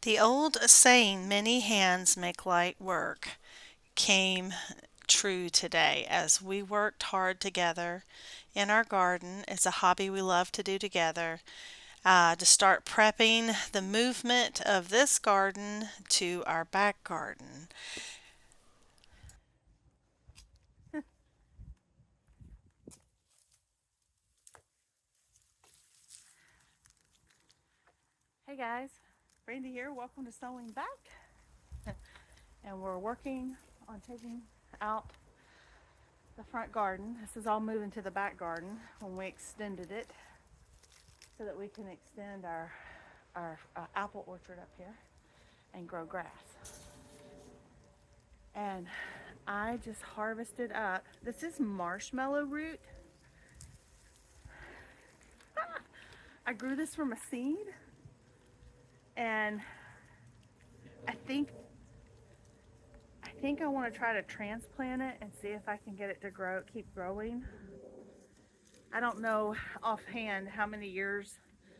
The old saying, many hands make light work, came true today as we worked hard together in our garden. It's a hobby we love to do together, to start prepping the movement of this garden to our back garden. Hey guys, Brandy here. Welcome to Sewing Back. And we're working on taking out the front garden. This is all moving to the back garden when we extended it so that we can extend our apple orchard up here and grow grass. And I just harvested up. This is marshmallow root. I grew this from a seed, and I think I want to try to transplant it and see if I can get it to keep growing. I don't know offhand how many years.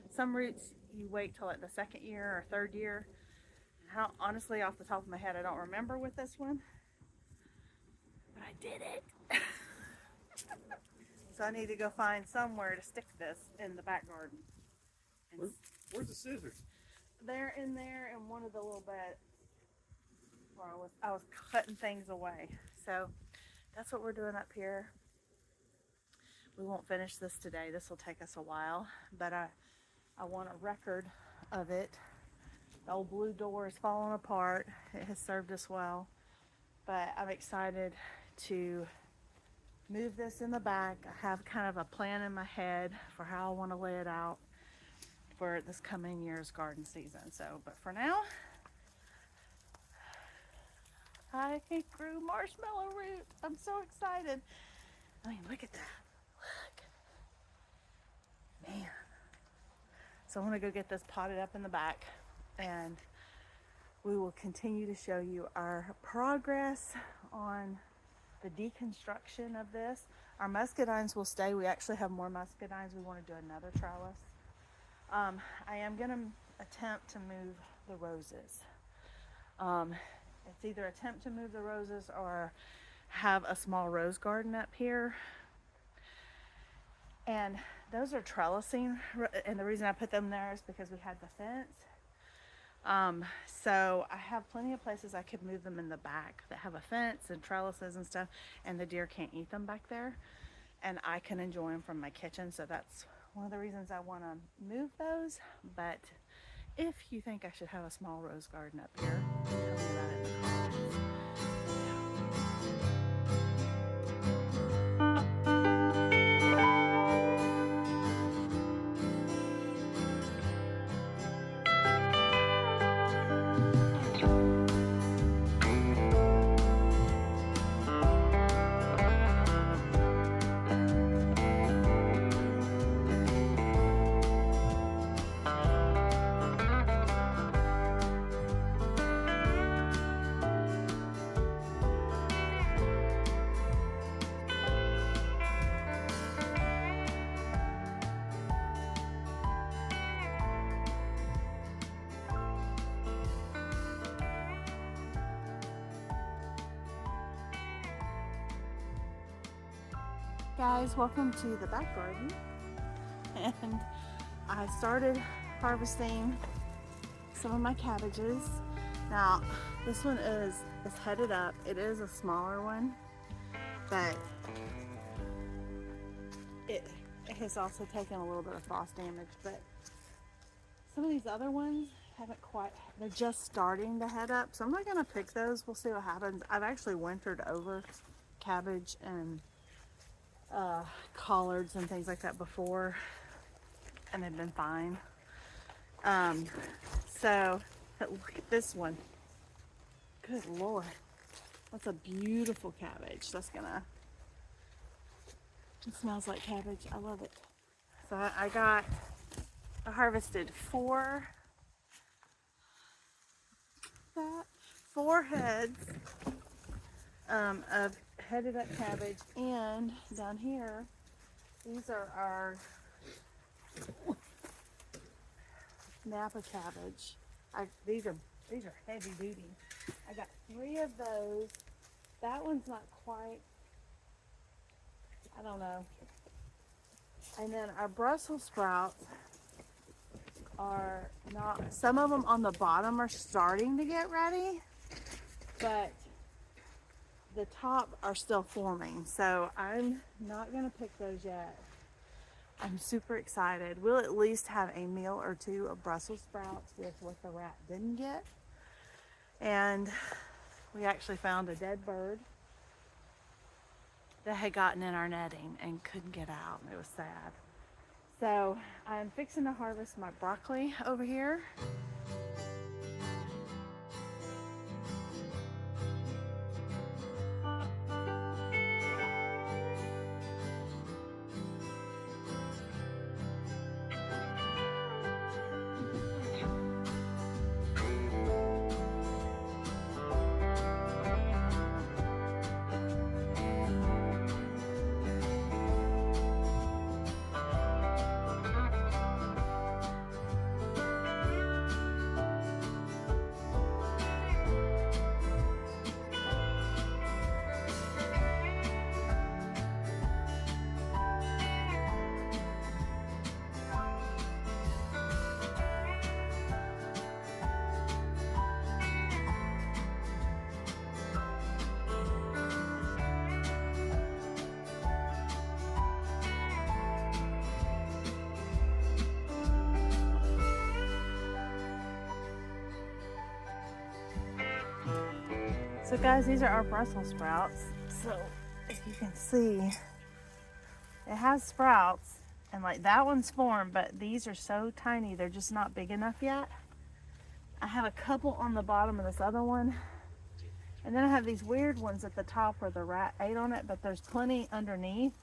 Some roots you wait till like the second year or third year. Honestly, off the top of my head, I don't remember with this one, but I did it. So I need to go find somewhere to stick this in the back garden. Where's the scissors? They're in there in one of the little beds where I was cutting things away. So that's what we're doing up here. We won't finish this today. This will take us a while, but I want a record of it. The old blue door is falling apart. It has served us well, but I'm excited to move this in the back. I have kind of a plan in my head for how I want to lay it out for this coming year's garden season. So, but for now, I grew marshmallow root. I'm so excited. I mean, look at that. Look. Man. So I'm going to go get this potted up in the back, and we will continue to show you our progress on the deconstruction of this. Our muscadines will stay. We actually have more muscadines. We want to do another trellis. I am going to attempt to move the roses. It's either attempt to move the roses or have a small rose garden up here. And those are trellising, and the reason I put them there is because we had the fence. So I have plenty of places I could move them in the back that have a fence and trellises and stuff, and the deer can't eat them back there, and I can enjoy them from my kitchen. So that's one of the reasons I want to move those. But if you think I should have a small rose garden up here, tell me about it in the comments. Guys, welcome to the back garden. And I started harvesting some of my cabbages. Now, this one is headed up. It is a smaller one, but it has also taken a little bit of frost damage. But some of these other ones haven't quite, they're just starting to head up. So I'm not gonna pick those. We'll see what happens. I've actually wintered over cabbage and collards and things like that before, and they've been fine. So look at this one. Good Lord, that's a beautiful cabbage. It smells like cabbage. I love it. So I harvested four heads of headed up cabbage, and down here, these are our Napa cabbage. These are heavy duty. I got 3 of those. That one's not quite, I don't know. And then our Brussels sprouts are not, some of them on the bottom are starting to get ready, but the top are still forming. So I'm not gonna pick those yet. I'm super excited. We'll at least have a meal or 2 of Brussels sprouts with what the rat didn't get. And we actually found a dead bird that had gotten in our netting and couldn't get out. It was sad. So I'm fixing to harvest my broccoli over here. So guys, these are our Brussels sprouts. So if you can see, it has sprouts, and like that one's formed, but these are so tiny, they're just not big enough yet. I have a couple on the bottom of this other one. And then I have these weird ones at the top where the rat ate on it, but there's plenty underneath.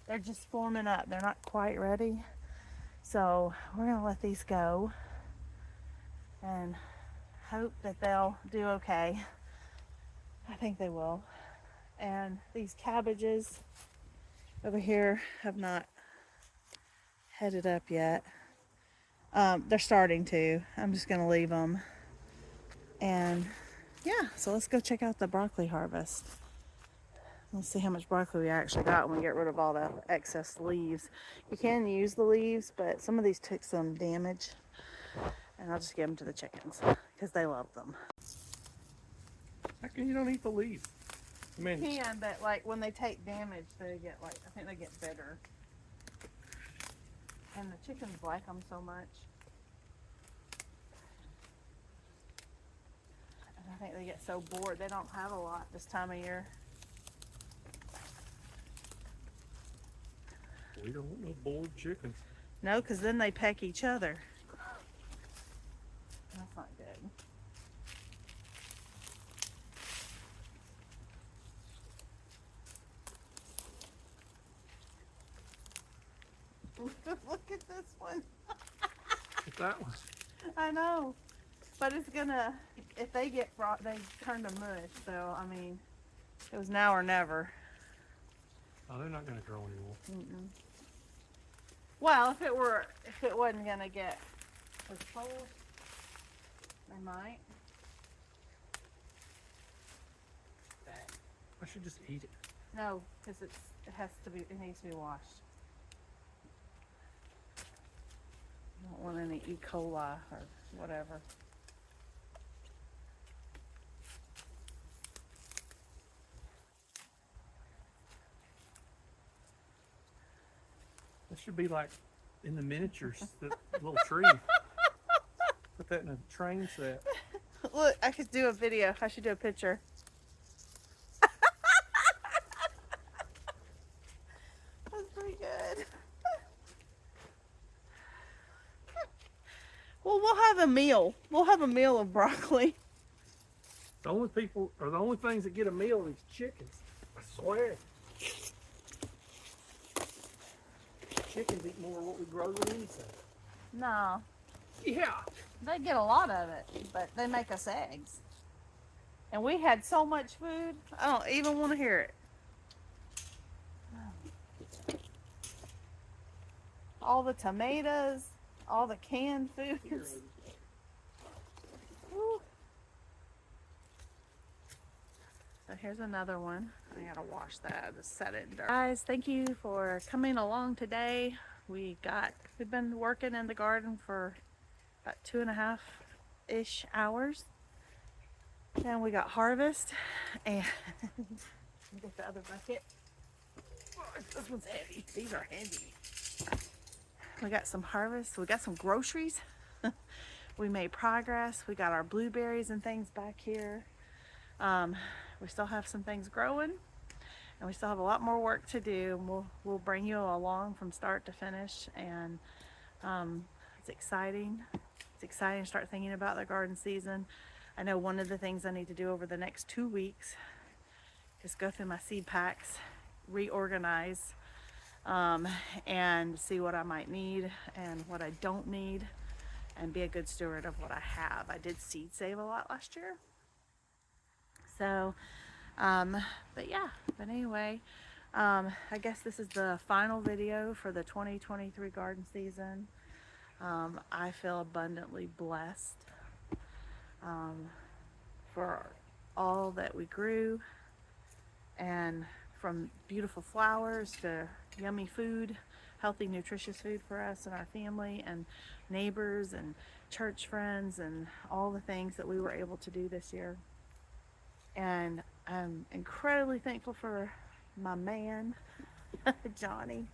They're just forming up. They're not quite ready. So we're gonna let these go and hope that they'll do okay. I think they will. And these cabbages over here have not headed up yet. They're starting to. I'm just gonna leave them. And yeah, so let's go check out the broccoli harvest. Let's see how much broccoli we actually got when we get rid of all the excess leaves. You can use the leaves, but some of these took some damage. And I'll just give them to the chickens because they love them. How come you don't eat the leaves? I mean, You can, but like when they take damage, they get like, I think they get bitter. And the chickens like them so much. And I think they get so bored. They don't have a lot this time of year. we don't want no bored chickens. No, because then they peck each other. That's not good. Look at this one. But that was, I know. But it's gonna, if they get brought, they turn to mush. So, I mean, it was now or never. oh, they're not going to grow anymore. Mm-mm. Well, if it wasn't gonna get as cold, they might. I should just eat it. No, because it needs to be washed. Don't want any E. coli or whatever. That should be like in the miniatures, the little tree. Put that in a train set. Look, I could do a video. I should do a picture. That's pretty good. Well, we'll have a meal. We'll have a meal of broccoli. The only people, or the only things that get a meal are these chickens. I swear. Chickens eat more of what we grow than anything. No, Yeah. they get a lot of it, but they make us eggs. And we had so much food, I don't even want to hear it. All the tomatoes, all the canned foods. here's another one. I gotta wash that, just set it in dirt. Guys, thank you for coming along today. We've been working in the garden for about 2.5-ish hours. And we got harvest, and get the other bucket. Oh, this one's heavy. These are heavy. We got some harvest. We got some groceries. We made progress. We got our blueberries and things back here. We still have some things growing, and we still have a lot more work to do. We'll bring you along from start to finish, and it's exciting. It's exciting to start thinking about the garden season. I know one of the things I need to do over the next 2 weeks is go through my seed packs, reorganize, and see what I might need and what I don't need, and be a good steward of what I have. I did seed save a lot last year. So, but anyway, I guess this is the final video for the 2023 garden season. I feel abundantly blessed for all that we grew, and from beautiful flowers to yummy food, healthy, nutritious food for us and our family and neighbors and church friends, and all the things that we were able to do this year. And I'm incredibly thankful for my man, Johnny,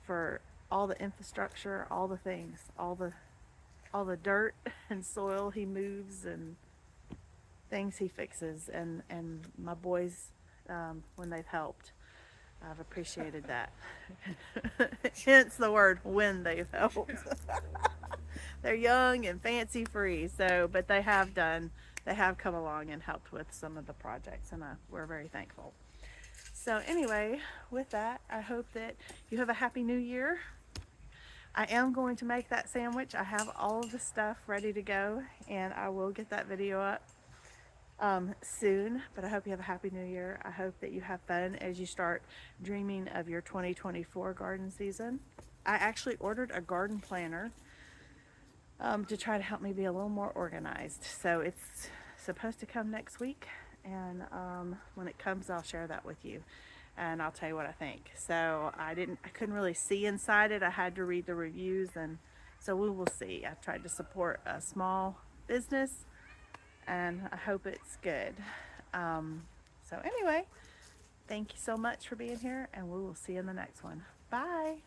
for all the infrastructure, all the things, all the dirt and soil he moves and things he fixes, and my boys, when they've helped. I've appreciated that. Hence the word when they've helped. They're young and fancy free, but they have come along and helped with some of the projects, and we're very thankful. So anyway, with that, I hope that you have a happy new year. I am going to make that sandwich. I have all of the stuff ready to go, and I will get that video up soon. But I hope you have a happy new year. I hope that you have fun as you start dreaming of your 2024 garden season. I actually ordered a garden planner to try to help me be a little more organized. So it's supposed to come next week, and when it comes, I'll share that with you, and I'll tell you what I think. So I couldn't really see inside it. I had to read the reviews, and so we will see. I tried to support a small business, and I hope it's good. So anyway, thank you so much for being here, and we will see you in the next one. Bye.